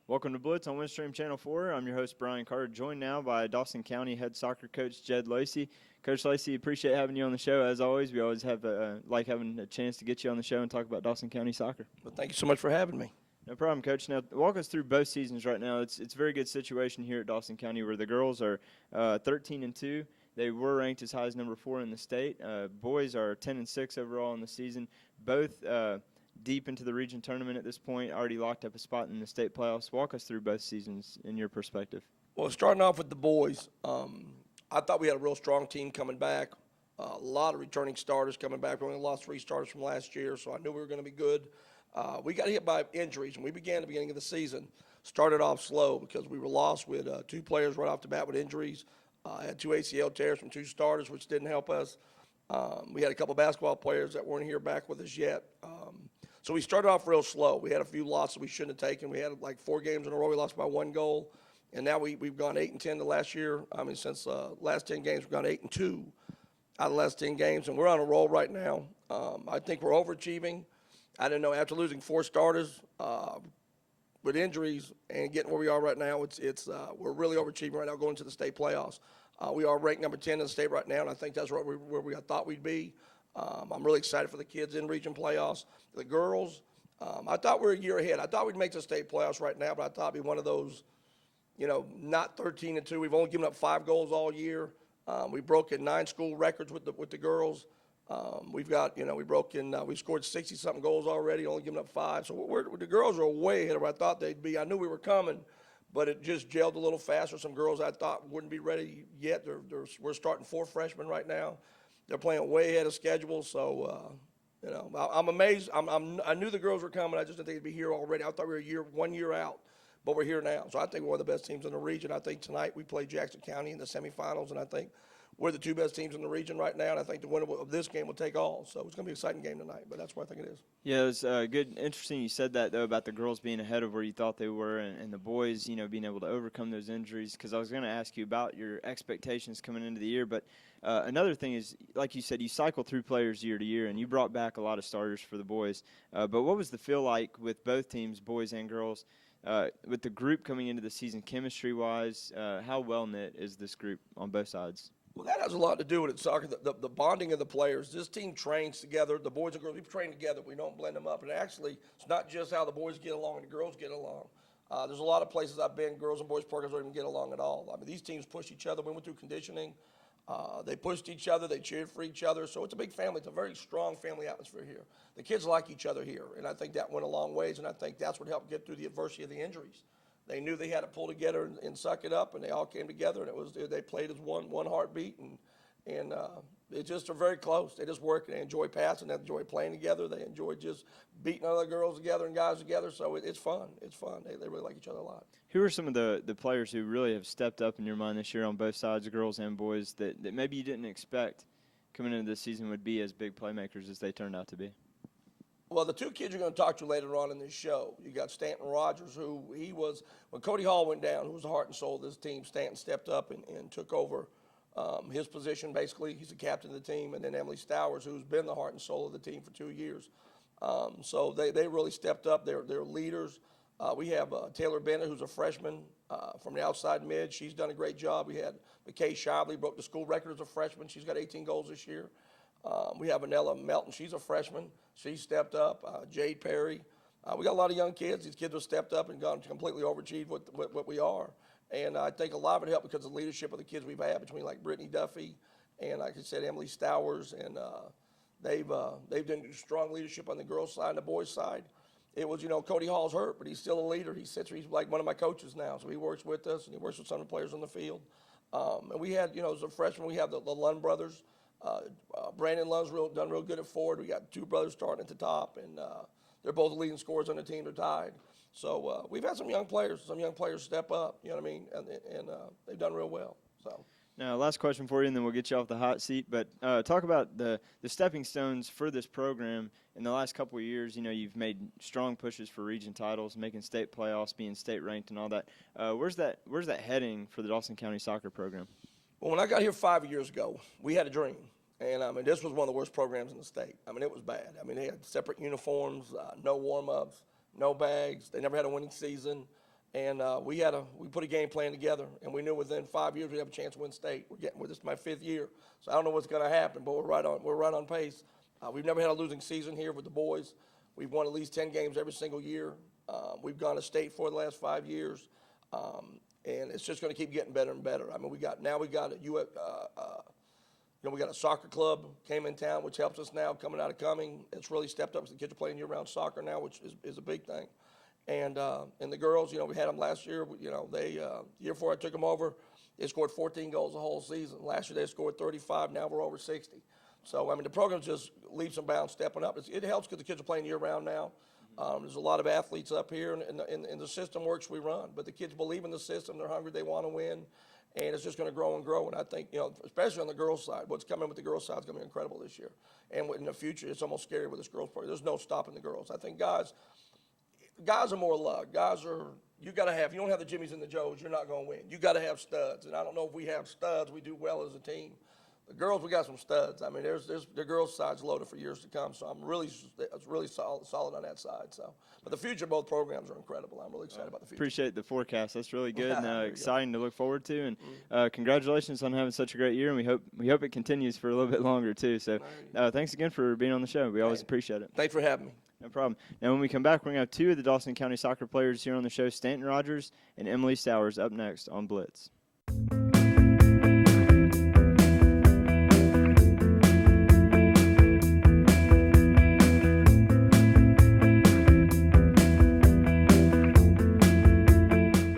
Welcome to Blitz on Windstream Channel 4. I'm your host, Brian Carter, joined now by Dawson County head soccer coach Jed Lacey. Coach Lacey, appreciate having you on the show. As always, we always have like having a chance to get you on the show and talk about Dawson County soccer. Well, thank you so much for having me. No problem, Coach. Now, walk us through both seasons right now. It's a very good situation here at Dawson County where the girls are 13-2. They were ranked as high as number 4 in the state. Boys are 10-6 overall in the season. Both deep into the region tournament at this point, already locked up a spot in the state playoffs. Walk us through both seasons in your perspective. Well, starting off with the boys, I thought we had a real strong team coming back. A lot of returning starters coming back. We only lost 3 starters from last year, so I knew we were going to be good. We got hit by injuries, and we began at the beginning of the season. Started off slow because we were lost with 2 players right off the bat with injuries. Had 2 ACL tears from 2 starters, which didn't help us. We had a couple basketball players that weren't here back with us yet. So we started off real slow. We had a few losses we shouldn't have taken. We had like 4 games in a row. We lost by 1 goal. And now we've gone 8-10 the last year. Since last 10 games, we've gone 8-2 out of the last 10 games. And we're on a roll right now. I think we're overachieving. I didn't know after losing 4 starters with injuries and getting where we are right now, we're really overachieving right now going to the state playoffs. We are ranked number 10 in the state right now, and I think that's where we thought we'd be. I'm really excited for the kids in region playoffs. The girls, I thought we were a year ahead. I thought we'd make the state playoffs right now, but I thought it'd be one of those, not 13-2. We've only given up 5 goals all year. We've broken 9 school records with the girls. We've got, we've scored 60-something goals already, only given up 5. So the girls are way ahead of where I thought they'd be. I knew we were coming, but it just gelled a little faster. Some girls I thought wouldn't be ready yet. We're starting 4 freshmen right now. They're playing way ahead of schedule, so I'm amazed. I knew the girls were coming. I just didn't think they'd be here already. I thought we were 1 year out, but we're here now. So I think we're one of the best teams in the region. I think tonight we play Jackson County in the semifinals, and I think we're the 2 best teams in the region right now, and I think the winner of this game will take all. So it's going to be an exciting game tonight, but that's what I think it is. Yeah, it was good. Interesting you said that, though, about the girls being ahead of where you thought they were and the boys, being able to overcome those injuries, because I was going to ask you about your expectations coming into the year. But another thing is, like you said, you cycle through players year to year, and you brought back a lot of starters for the boys. But what was the feel like with both teams, boys and girls, with the group coming into the season chemistry-wise? How well-knit is this group on both sides? Well, that has a lot to do with it, soccer, the bonding of the players. This team trains together. The boys and girls, we train together. We don't blend them up. And actually, it's not just how the boys get along and the girls get along. There's a lot of places I've been, girls and boys programs don't even get along at all. These teams push each other. We went through conditioning. They pushed each other. They cheered for each other. So it's a big family. It's a very strong family atmosphere here. The kids like each other here, and I think that went a long ways, and I think that's what helped get through the adversity of the injuries. They knew they had to pull together and suck it up, and they all came together, and they played as one heartbeat, and they just are very close. They just work, and they enjoy passing, they enjoy playing together, they enjoy just beating other girls together and guys together, so it's fun. It's fun. They really like each other a lot. Who are some of the players who really have stepped up in your mind this year on both sides, girls and boys, that maybe you didn't expect coming into this season would be as big playmakers as they turned out to be? Well, the 2 kids you're going to talk to later on in this show, you got Stanton Rogers, who when Cody Hall went down, who was the heart and soul of this team, Stanton stepped up and took over his position, basically. He's the captain of the team. And then Emily Stowers, who's been the heart and soul of the team for 2 years. So they really stepped up. They're leaders. We have Taylor Bennett, who's a freshman from the outside mid. She's done a great job. We had McKay Shibley, broke the school record as a freshman. She's got 18 goals this year. We have Anella Melton. She's a freshman. She stepped up. Jade Perry. We got a lot of young kids. These kids have stepped up and gone completely overachieved what we are. And I think a lot of it helped because of the leadership of the kids we've had between like Brittany Duffy and, like I said, Emily Stowers. And they've done strong leadership on the girls' side and the boys' side. It was, Cody Hall's hurt, but he's still a leader. He's like one of my coaches now. So he works with us, and he works with some of the players on the field. And we had, as a freshman, we have the Lund brothers. Brandon Lund's done real good at forward. We got 2 brothers starting at the top, and they're both leading scorers on the team. They're tied. So we've had some young players step up, you know what I mean, and they've done real well. So. Now, last question for you, and then we'll get you off the hot seat. But talk about the stepping stones for this program in the last couple of years. You've made strong pushes for region titles, making state playoffs, being state ranked, and all that. Where's that heading for the Dawson County soccer program? Well, when I got here 5 years ago, we had a dream. And, this was one of the worst programs in the state. It was bad. They had separate uniforms, no warm-ups, no bags. They never had a winning season. And we put a game plan together, and we knew within 5 years we'd have a chance to win state. This is my 5th year, so I don't know what's going to happen, but we're right on pace. We've never had a losing season here with the boys. We've won at least 10 games every single year. We've gone to state for the last 5 years, and it's just going to keep getting better and better. I mean, we got a soccer club came in town, which helps us now coming out of Cumming. It's really stepped up. The kids are playing year-round soccer now, which is a big thing. And the girls, we had them last year. The year before I took them over, they scored 14 goals the whole season. Last year they scored 35. Now we're over 60. So, I mean, the program's just leaps and bounds stepping up. It helps because the kids are playing year-round now. There's a lot of athletes up here, and the system works we run. But the kids believe in the system. They're hungry. They want to win. And it's just going to grow and grow. And I think, especially on the girls' side, what's coming with the girls' side is going to be incredible this year. And in the future, it's almost scary with this girls' program. There's no stopping the girls. I think guys are more luck. You got to have, if you don't have the Jimmies and the Joes, you're not going to win. You got to have studs. And I don't know if we have studs, we do well as a team. The girls, we got some studs. I mean, the girls' side's loaded for years to come. So I'm really solid on that side. So, but the future of both programs are incredible. I'm really excited about the future. Appreciate the forecast. That's really good and exciting to look forward to. And congratulations on having such a great year. And we hope it continues for a little bit longer too. So thanks again for being on the show. We always appreciate it. Thanks for having me. No problem. Now, when we come back, we're going to have 2 of the Dawson County soccer players here on the show, Stanton Rogers and Emily Stowers, up next on Blitz.